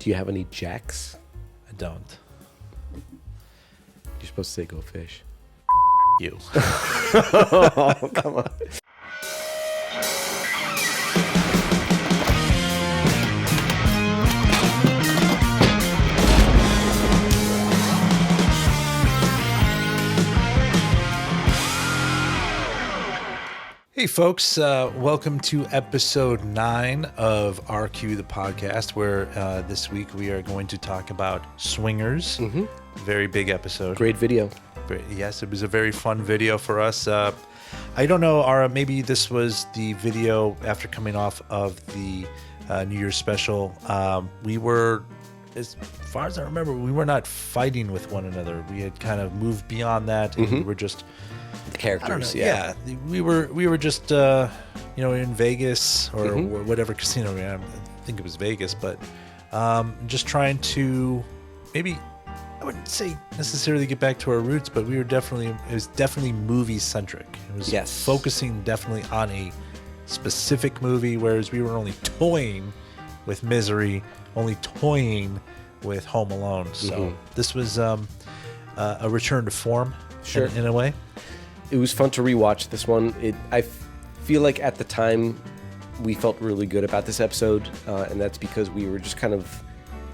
Do you have any jacks? I don't. You're supposed to say go fish. You. Oh, come on. Hey, folks. Welcome to episode 9 of RQ, the podcast, where this week we are going to talk about Swingers. Mm-hmm. Very big episode. Great video. Yes, it was a very fun video for us. I don't know, Ara, maybe this was the video after coming off of the New Year's special. We were, as far as I remember, we were not fighting with one another. We had kind of moved beyond that, and we were just... The characters, yeah. We were just in Vegas or whatever casino we had. I think it was Vegas, but just trying to maybe, I wouldn't say necessarily get back to our roots, but it was definitely movie centric. It was focusing definitely on a specific movie, whereas we were only toying with Misery, only toying with Home Alone. So this was a return to form in a way. It was fun to rewatch this one. I feel like at the time we felt really good about this episode, and that's because we were just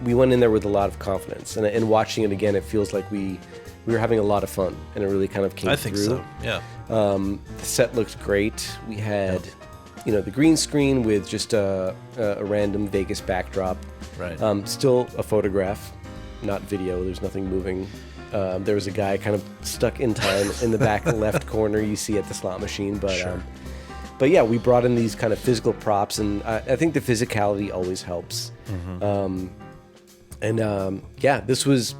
we went in there with a lot of confidence. And watching it again, it feels like we were having a lot of fun, and it really kind of came through. I think so, yeah. The set looked great. We had, the green screen with just a random Vegas backdrop. Right. Still a photograph, not video. There's nothing moving. There was a guy kind of stuck in time in the back left corner you see at the slot machine. But yeah, we brought in these kind of physical props, and I think the physicality always helps. This was,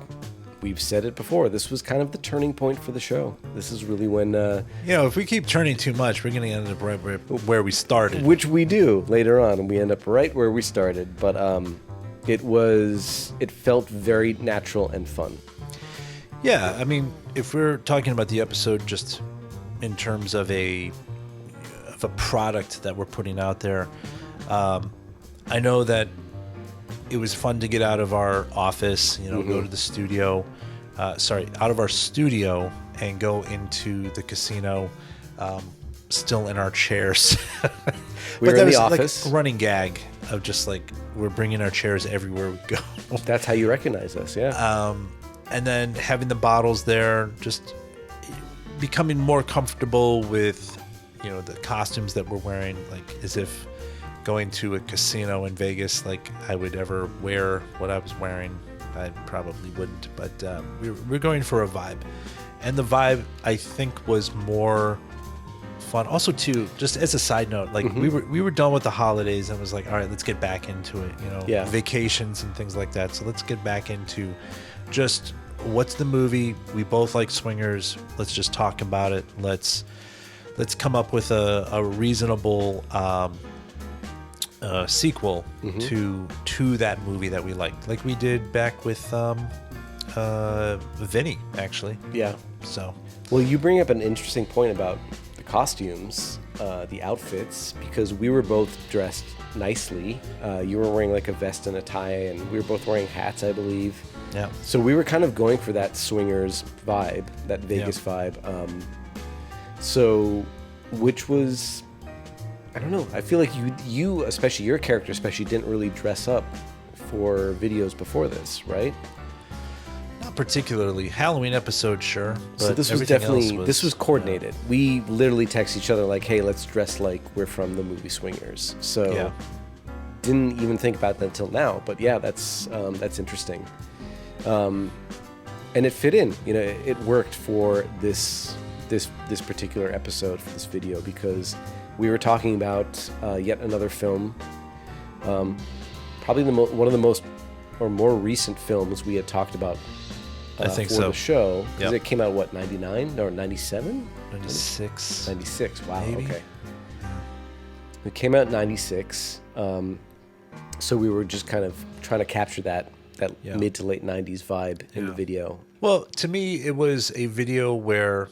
we've said it before, this was kind of the turning point for the show. This is really when... if we keep turning too much, we're going to end up right where we started. Which we do later on, and we end up right where we started. But it felt very natural and fun. Yeah, I mean, if we're talking about the episode just in terms of a product that we're putting out there, I know that it was fun to get out of our office, go to the studio, out of our studio and go into the casino, still in our chairs. We're in the office. Like a running gag of just like, we're bringing our chairs everywhere we go. That's how you recognize us, yeah. And then having the bottles there, just becoming more comfortable with, the costumes that we're wearing, like as if going to a casino in Vegas, like I would ever wear what I was wearing. I probably wouldn't, but we're going for a vibe. And the vibe, I think, was more fun. Also, too, just as a side note, like we were done with the holidays and was like, all right, let's get back into it, vacations and things like that. So let's get back into just what's the movie. We both like Swingers. Let's just talk about it. Let's come up with a reasonable sequel to that movie that we liked, like we did back with Vinny, actually. Yeah. So, well, you bring up an interesting point about the costumes, the outfits, because we were both dressed nicely. You were wearing like a vest and a tie, and we were both wearing hats, I believe. Yeah. So we were kind of going for that Swingers vibe, that Vegas vibe. Which was, I don't know. I feel like you, especially your character, didn't really dress up for videos before this, right? Not particularly. Halloween episode, sure. But so this was definitely, this was coordinated. We literally text each other like, hey, let's dress like we're from the movie Swingers. So didn't even think about that until now. But yeah, that's interesting. And it fit in, it worked for this particular episode, for this video, because we were talking about yet another film, probably one of the most or more recent films we had talked about I think for the show, because it came out 99 or 97? 96, wow. Maybe. Okay, it came out in 96, so we were just kind of trying to capture that mid to late 90s vibe in the video. Well, to me, it was a video where,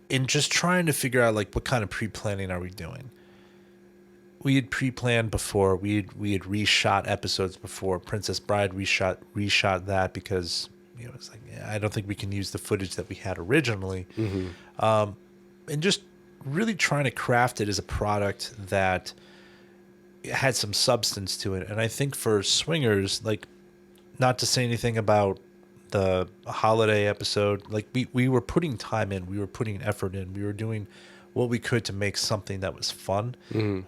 in just trying to figure out like what kind of pre-planning are we doing, we had pre-planned before. We had reshot episodes before. Princess Bride reshot that because it's like I don't think we can use the footage that we had originally, and just really trying to craft it as a product that had some substance to it. And I think for Swingers, like, not to say anything about the holiday episode, like we were putting time in, we were putting effort in, we were doing what we could to make something that was fun,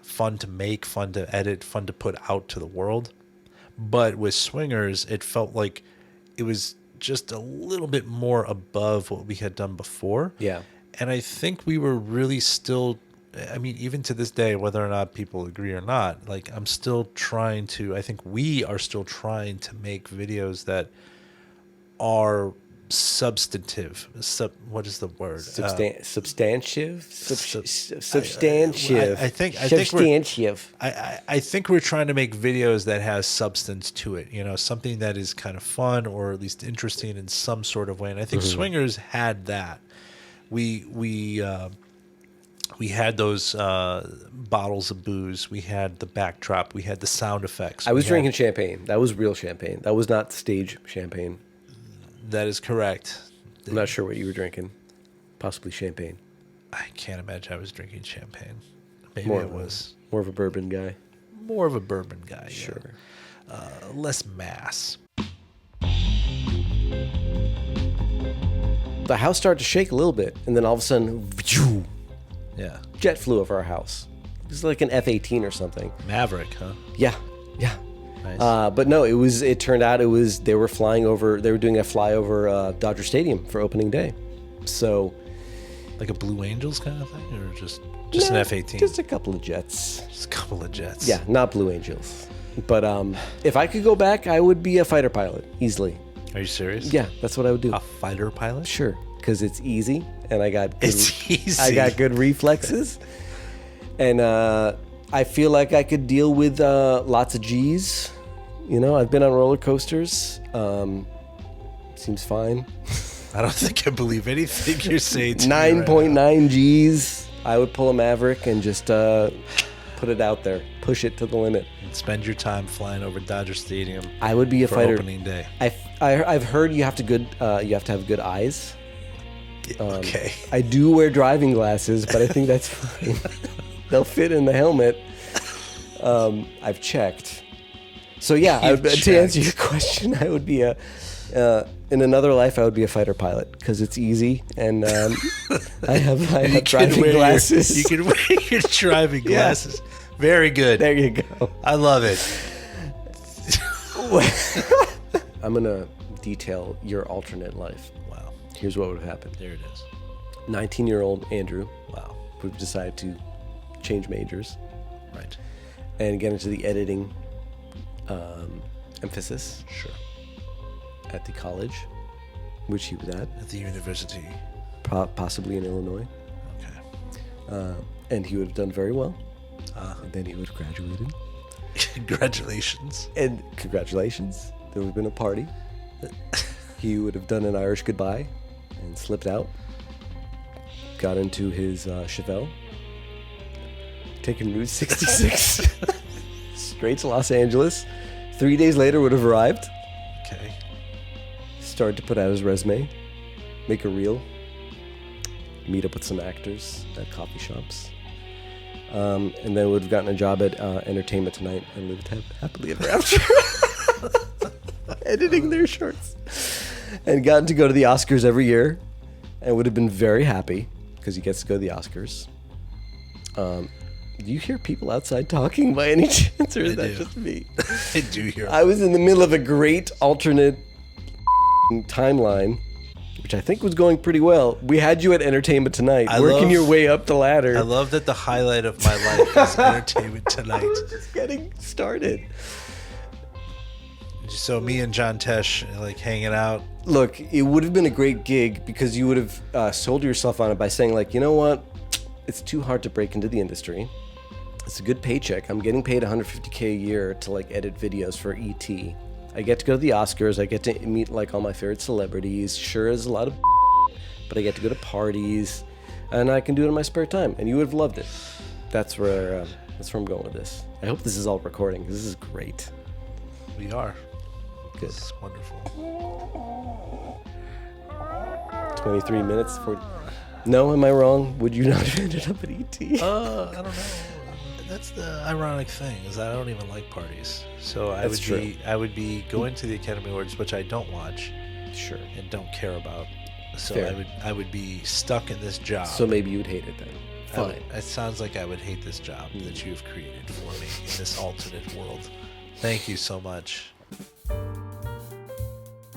fun to make, fun to edit, fun to put out to the world. But with Swingers, it felt like it was just a little bit more above what we had done before. Yeah. And I think we were really still, I mean, even to this day, whether or not people agree or not, like I think we are still trying to make videos that are substantive. What is the word? Substantive. I think we're trying to make videos that has substance to it. Something that is kind of fun or at least interesting in some sort of way. And I think Swingers had that. We had those bottles of booze. We had the backdrop. We had the sound effects. I was drinking champagne. That was real champagne. That was not stage champagne. That is correct. I'm not sure what you were drinking. Possibly champagne. I can't imagine I was drinking champagne. Maybe More of a bourbon guy. More of a bourbon guy. Sure. Yeah. Less mass. The house started to shake a little bit, and then all of a sudden, Yeah. jet flew over our house. It was like an F-18 or something. Maverick, huh? Yeah. Nice. But no, it turned out they were flying over. They were doing a flyover Dodger Stadium for opening day. So, like a Blue Angels kind of thing, or just an F-18? Just a couple of jets. Just a couple of jets. Yeah, not Blue Angels. But if I could go back, I would be a fighter pilot easily. Are you serious? Yeah, that's what I would do. A fighter pilot? Sure, because it's easy, and I got good. It's easy. I got good reflexes, and I feel like I could deal with lots of G's. I've been on roller coasters. Seems fine. I don't think I believe anything you're saying to 9.9 G's. I would pull a Maverick and just put it out there, push it to the limit. And spend your time flying over Dodger Stadium. I would be a for fighter. Opening day. I've heard you have to have good eyes. Okay. I do wear driving glasses, but I think that's fine. They'll fit in the helmet. I've checked. So yeah, to answer your question, I would be in another life I would be a fighter pilot because it's easy and I have driving glasses. You can wear your driving glasses. Very good. There you go. I love it. I'm gonna detail your alternate life. Wow. Here's what would have happened. There it is. 19-year-old Andrew. Wow. Would have decided to change majors. Right. And get into the editing emphasis. Sure. At the college, which he was at. At the university. Possibly in Illinois. Okay. And he would have done very well. And then he would have graduated. Congratulations. And congratulations. There would have been a party. He would have done an Irish goodbye and slipped out. Got into his Chevelle. Taken Route 66. Straight to Los Angeles. 3 days later would have arrived. Okay. Started to put out his resume. Make a reel. Meet up with some actors at coffee shops. And then would have gotten a job at Entertainment Tonight and lived happily ever after. Editing their shorts. And gotten to go to the Oscars every year. And would have been very happy because he gets to go to the Oscars. Do you hear people outside talking by any chance, or is that just me? I do hear. I was in the middle of a great alternate timeline, which I think was going pretty well. We had you at Entertainment Tonight, working your way up the ladder. I love that the highlight of my life is Entertainment Tonight. Just getting started. So me and John Tesh like hanging out. Look, it would have been a great gig because you would have sold yourself on it by saying, like, you know what? It's too hard to break into the industry. It's a good paycheck. I'm getting paid $150K a year to like edit videos for ET. I get to go to the Oscars. I get to meet like all my favorite celebrities. Sure, there's a lot of but I get to go to parties and I can do it in my spare time. And you would have loved it. That's where That's where I'm going with this. I hope this is all recording, because this is great. We are. Good. This is wonderful. 23 minutes for... No, am I wrong? Would you not have ended up at E.T.? I don't know. That's the ironic thing, is I don't even like parties. So I would be going to the Academy Awards, which I don't watch. Sure. And don't care about. So Fair. I would be stuck in this job. So maybe you would hate it then. Fine. It sounds like I would hate this job that you've created for me in this alternate world. Thank you so much.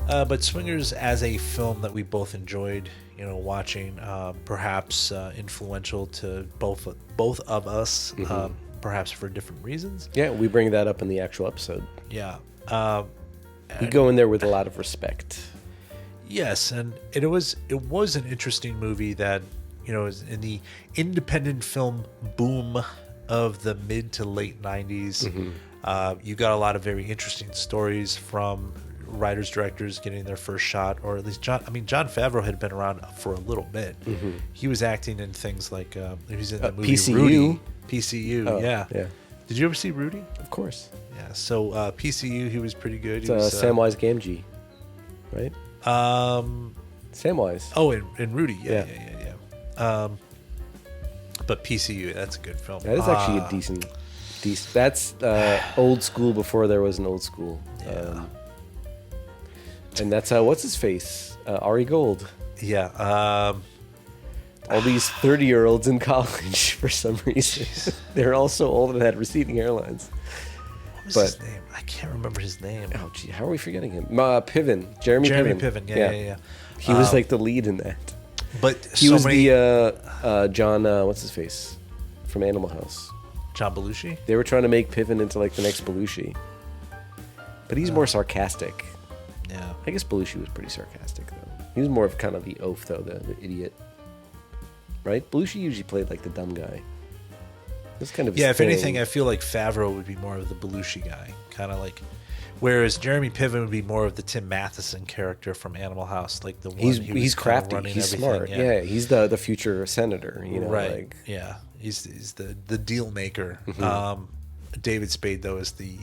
But Swingers, as a film that we both enjoyed, watching, perhaps influential to both of us, perhaps for different reasons. Yeah, we bring that up in the actual episode. Yeah. We go in there with a lot of respect. Yes, and it was an interesting movie that, is in the independent film boom of the mid to late 90s. You got a lot of very interesting stories from writers, directors getting their first shot, or at least John Favreau had been around for a little bit. He was acting in things like he was in the movie PCU. Rudy. PCU, Oh, yeah. Yeah. Did you ever see Rudy? Of course. Yeah. So PCU, he was pretty good. It's He was, Samwise Gamgee, right? Samwise. Oh, in Rudy, yeah. But PCU, that's a good film. That is actually a decent. That's old school before there was an old school. Yeah. And that's what's his face, Ari Gold. Yeah. All these 30-year-olds in college for some reason. They're all so old and had receding hairlines. What was his name? I can't remember his name. Oh, gee, how are we forgetting him? Jeremy Piven. Yeah. He was like the lead in that. But He was the John, what's his face, from Animal House. John Belushi? They were trying to make Piven into like the next Belushi. But he's more sarcastic. Yeah. I guess Belushi was pretty sarcastic, though. He was more of kind of the oaf, though, the idiot. Right? Belushi usually played like the dumb guy. That's kind of his Yeah, if thing. anything, I feel like Favreau would be more of the Belushi guy. Kind of like... Whereas Jeremy Piven would be more of the Tim Matheson character from Animal House, like the one He's crafty. He's smart. Yeah, he's the future senator. right? Like, yeah, he's the deal maker. David Spade though is the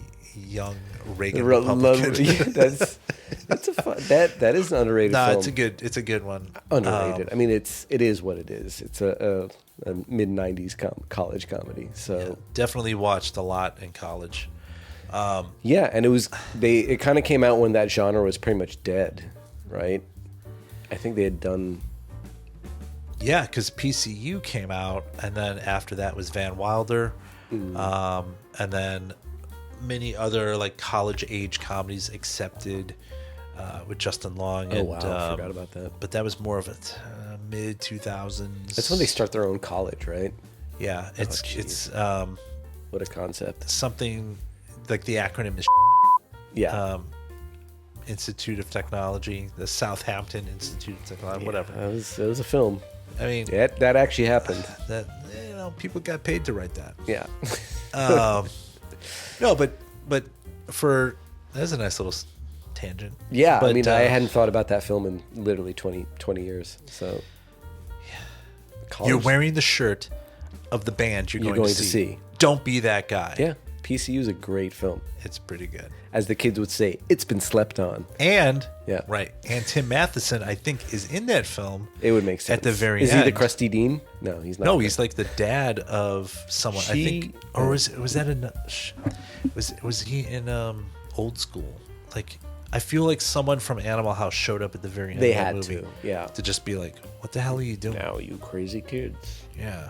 young Reagan Republican. That's a fun. That is an underrated. No, film. it's a good one. Underrated. I mean, it is what it is. It's a mid '90s college comedy. So Yeah, definitely watched a lot in college. yeah, and it kind of came out when that genre was pretty much dead, right? I think they had done. Yeah, because PCU came out, and then after that was Van Wilder, and then many other like college age comedies accepted with Justin Long. Oh and, wow, I forgot about that. But that was more of a mid 2000s. That's when they start their own college, right? Yeah, it's What a concept. something like the acronym is Yeah. Institute of Technology, the Southampton Institute of Technology, whatever. It was a film. I mean, Yeah, that actually happened. that people got paid to write that. Yeah. No, but for that's a nice little tangent. Yeah, but, I mean, I hadn't thought about that film in literally 20 years. So college- You're wearing the shirt of the band you're going to see. Don't be that guy. Yeah, PCU is a great film. It's pretty good. As the kids would say, it's been slept on. And Yeah. right. And Tim Matheson, I think, is in that film. It would make sense. At the very is end. he the crusty dean? No, he's not. No, he's like the dad of someone. I think, or was that in? Was he in Old School? Like, I feel like someone from Animal House showed up at the very end They of the had movie to, yeah. to just be like, "What the hell are you doing?" Now, you crazy kids. Yeah.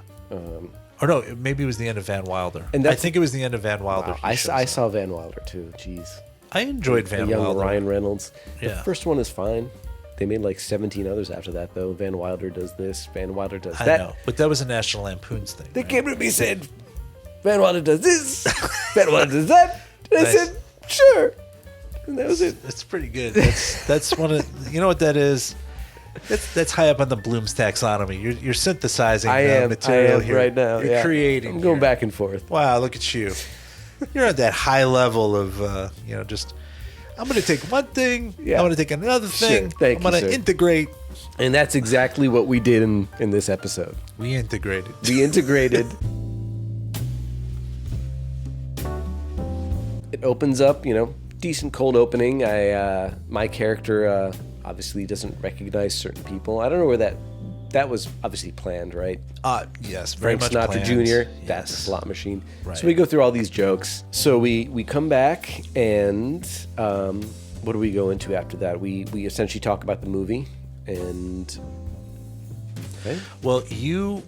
Or no, maybe it was the end of Van Wilder. And I think it was the end of Van Wilder. Wow, I saw Van Wilder too. Jeez. I enjoyed The Van young Wilder. Ryan Reynolds. The Yeah. first one is fine. They made like 17 others after that, though. Van Wilder does this. Van Wilder does I that. know, but that was a National Lampoon's thing. They right? came to me and said, Van Wilder does this. Van Wilder does that. And Nice. I said, sure. And that was it. That's pretty good. That's one of you know what that is. That's high up on the Bloom's taxonomy. You're synthesizing material here right now. You're creating. I'm going here. back and forth. Wow, look at you. You're at that high level of just. I'm going to take one thing. Yeah. I'm going to take another thing. Thank I'm you, going to sir. integrate. And that's exactly what we did in this episode. We integrated. We integrated. it opens up, decent cold opening. My character obviously doesn't recognize certain people. I don't know where that was obviously planned, right? Yes, very Frank much Sinatra planned. Jr. Yes. That's a slot machine. Right. So we go through all these jokes. So we come back, and what do we go into after that? We essentially talk about the movie, and okay. Well, you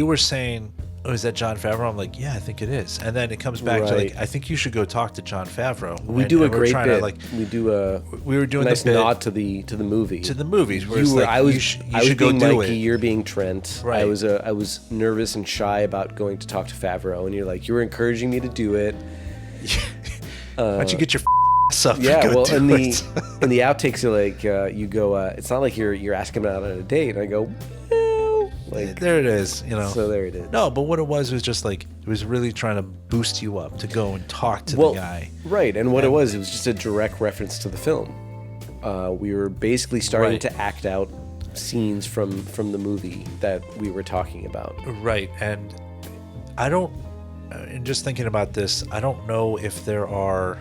were saying, "Oh, is that Jon Favreau?" I'm like, "Yeah, I think it is." And then it comes back to Right. I think you should go talk to Jon Favreau. We And- do a and we're great trying bit. To, We do a we were doing nice the bit nod to the movie. to the movies. Where it's I was you I was should go being do Mikey, it. you're being Trent. Right. I was nervous and shy about going to talk to Favreau, and you're like, you were encouraging me to do it. Why don't you get your ass up? Yeah, and go well, do in it? the outtakes, you're like, you go, it's not like you're asking him out on a date. And I go, well, like, there it is. so there it is. No, but what it was just like it was really trying to boost you up to go and talk to Well, the guy. right, and what it was just a direct reference to the film. We were basically starting Right. to act out scenes from the movie that we were talking about. Right, and I don't. In just thinking about this, I don't know if there are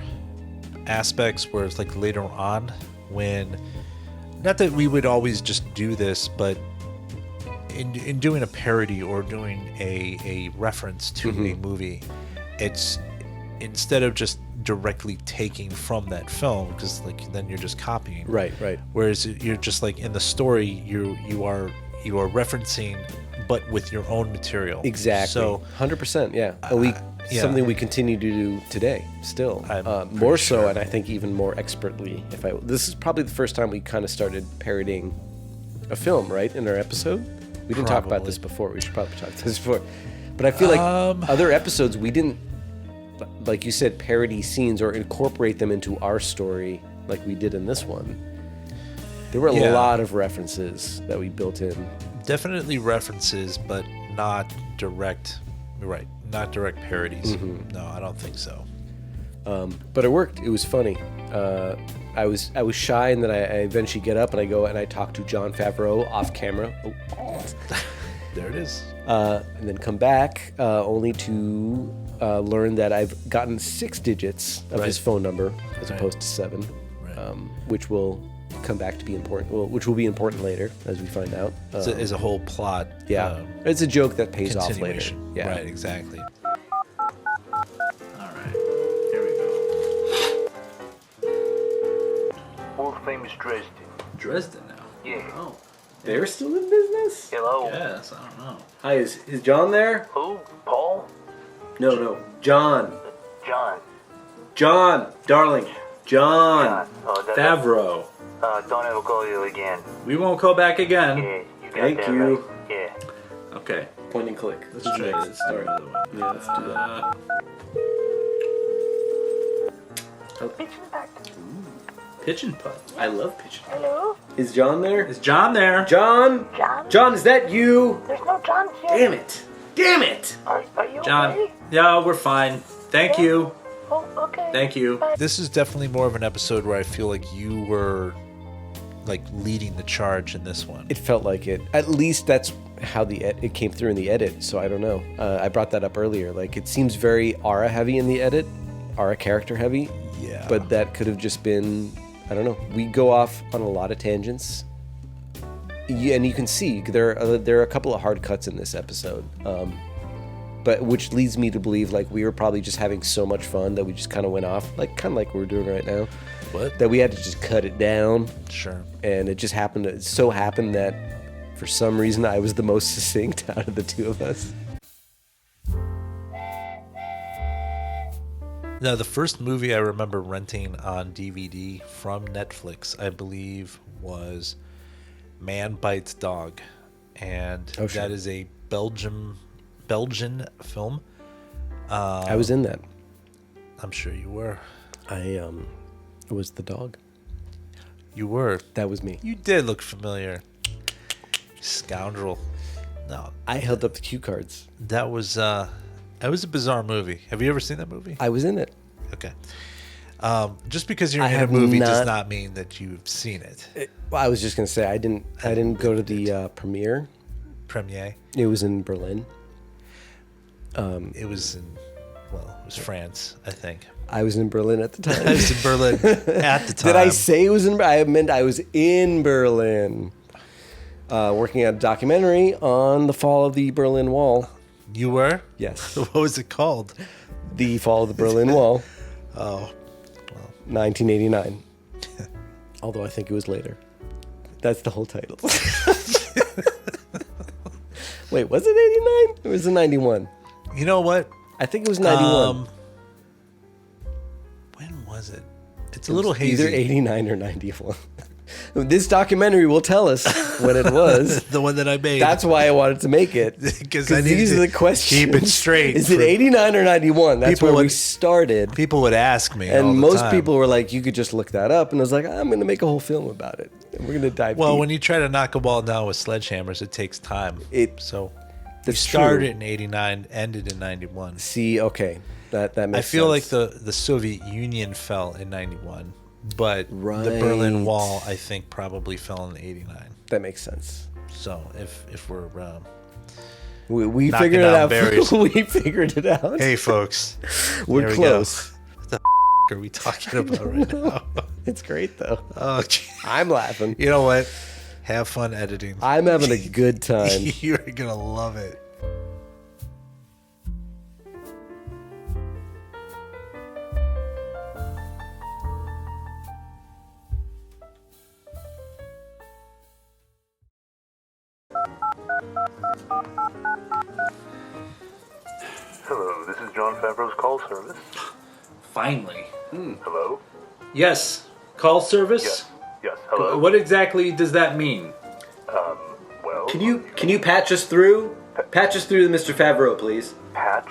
aspects where it's like later on when, not that we would always just do this, but in doing a parody or doing a reference to a movie, it's instead of just directly taking from that film, because like then you're just copying. Right. Whereas you're just like in the story, you are referencing, but with your own material. Exactly. So 100%. Yeah. And we yeah. something we continue to do today still. I'm More pretty so, sure. and I think even more expertly. This is probably the first time we kind of started parodying a film, right? In our episode, we didn't talk about Probably. this before. We should probably talk about this before. But I feel like other episodes we didn't, like you said, parody scenes or incorporate them into our story like we did in this one. There were a Yeah. lot of references that we built in. definitely references, but not direct. Right, not direct parodies. No, I don't think so. But it worked. It was funny. I was shy, and then I eventually get up and I go and I talk to Jon Favreau off camera. Oh. There it is. And then come back only to learn that I've gotten 6 digits of his Right. phone number as Right. opposed to 7, Right. which will come back to be important. Well, which will be important later as we find out. It's a whole plot. Yeah, it's a joke that pays off later. continuation. Yeah, Right, exactly. All right, here we go. World famous Dresden. Dresden now. Yeah. Oh, They're still in business. Hello. yes. I don't know. Hi, is John there? Who? Paul? No, John. John. Darling, John. Oh, Favreau. don't ever call you again. We won't call back again. Yeah, you got Thank that you. right. Yeah. Okay. Point and click. Let's try this. All right. Yeah, let's do that. Pitch and putt. I love pitching. Hello? Is John there? Is John there? John? John? Is that you? There's no John here. Damn it! Are you John. okay? Yeah, we're fine. Thank you. Oh, okay. Thank you. This is definitely more of an episode where I feel like you were like leading the charge in this one. It felt like it. At least that's how it came through in the edit. So I don't know. I brought that up earlier. Like it seems very Ara heavy in the edit, Ara character heavy. Yeah. But that could have just been, I don't know. We go off on a lot of tangents. Yeah, and you can see there are a couple of hard cuts in this episode. But which leads me to believe like we were probably just having so much fun that we just kind of went off, like kind of like we're doing right now. What? That we had to just cut it down. Sure. And it just happened. It so happened that for some reason I was the most succinct out of the two of us. Now, the first movie I remember renting on DVD from Netflix, I believe, was Man Bites Dog, and Oh, sure. that is a Belgian film. I was in that. I'm sure you were. I was the dog. You were. That was me. You did look familiar. Scoundrel. No, I held up the cue cards. that was a bizarre movie. Have you ever seen that movie? I was in it. Okay. Just because you're I in a have movie does not- not mean that you've seen it. Well, I was just gonna say I didn't go to the premiere. Premiere. It was in Berlin. It was in Well, it was France, I think. I was in Berlin at the time. I was in Berlin at the time. Did I say it was in? I meant I was in Berlin, working on a documentary on the fall of the Berlin Wall. You were? Yes, What was it called? the fall of the Berlin Wall, Oh, 1989. Although I think it was later. That's the whole title. Wait, was it 89 or was it 91? you know what? I think it was 91. When was it? It's a little hazy. Either 89 or 91. This documentary will tell us when it was. The one that I made. That's why I wanted to make it. Because I these needed are the to questions. keep it straight. Is it 89 or 91? That's People where we would- started. People would ask me, all And the most time. people were like, you could just look that up. And I was like, I'm going to make a whole film about it. And we're going to dive Well, deep. when you try to knock a wall down with sledgehammers, it takes time. So we That's started true. in 89, ended in 91. See, okay. That makes I feel like sense. the Soviet Union fell in 91, but the Right. Berlin Wall, I think, probably fell in 89. That makes sense. So if we're We knocking figured it down out. barriers. We figured it out. hey folks, we're there we close. What the are we talking about right now? It's great, though. Oh, gee. I'm laughing. You know what? Have fun editing. I'm having a good time. You're gonna love it. Hello, this is John Favreau's call service. Finally. Hello? Yes. Call service? Yes. Yes, hello? What exactly does that mean? Well, Can you patch us through? Patch us through to Mr. Favreau, please. patch?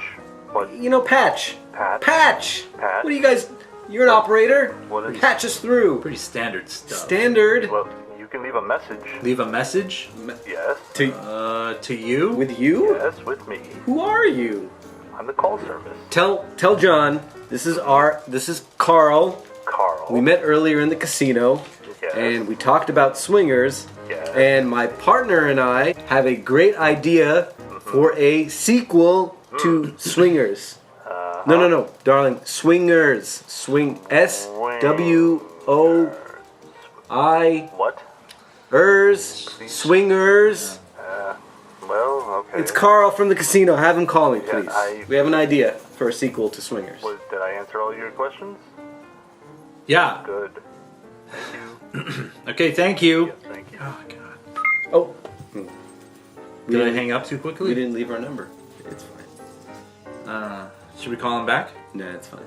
What? You know, patch. Patch? Patch. Patch? What are you guys? You're an operator. What is- Patch us through. Pretty standard stuff. Standard. Well, you can leave a message. Leave a message? Yes. To you? With you? Yes, with me. Who are you? I'm the call service. Tell John. This is Carl. Carl. We met earlier in the casino, Yes. and we talked about swingers. Yes. And my partner and I have a great idea for a sequel to Swingers. No, darling. Swingers. Swing. SWOI. What? Swingers. Well, okay. It's Carl from the casino. Have him call me, Yeah, please. We have an idea for a sequel to Swingers. Did I answer all your questions? Yeah. Good. Thank you. Okay, thank you. Yes, thank you. Oh, God. Oh, Did I hang up too quickly? we didn't leave our number. It's fine. Should we call him back? Nah, it's fine.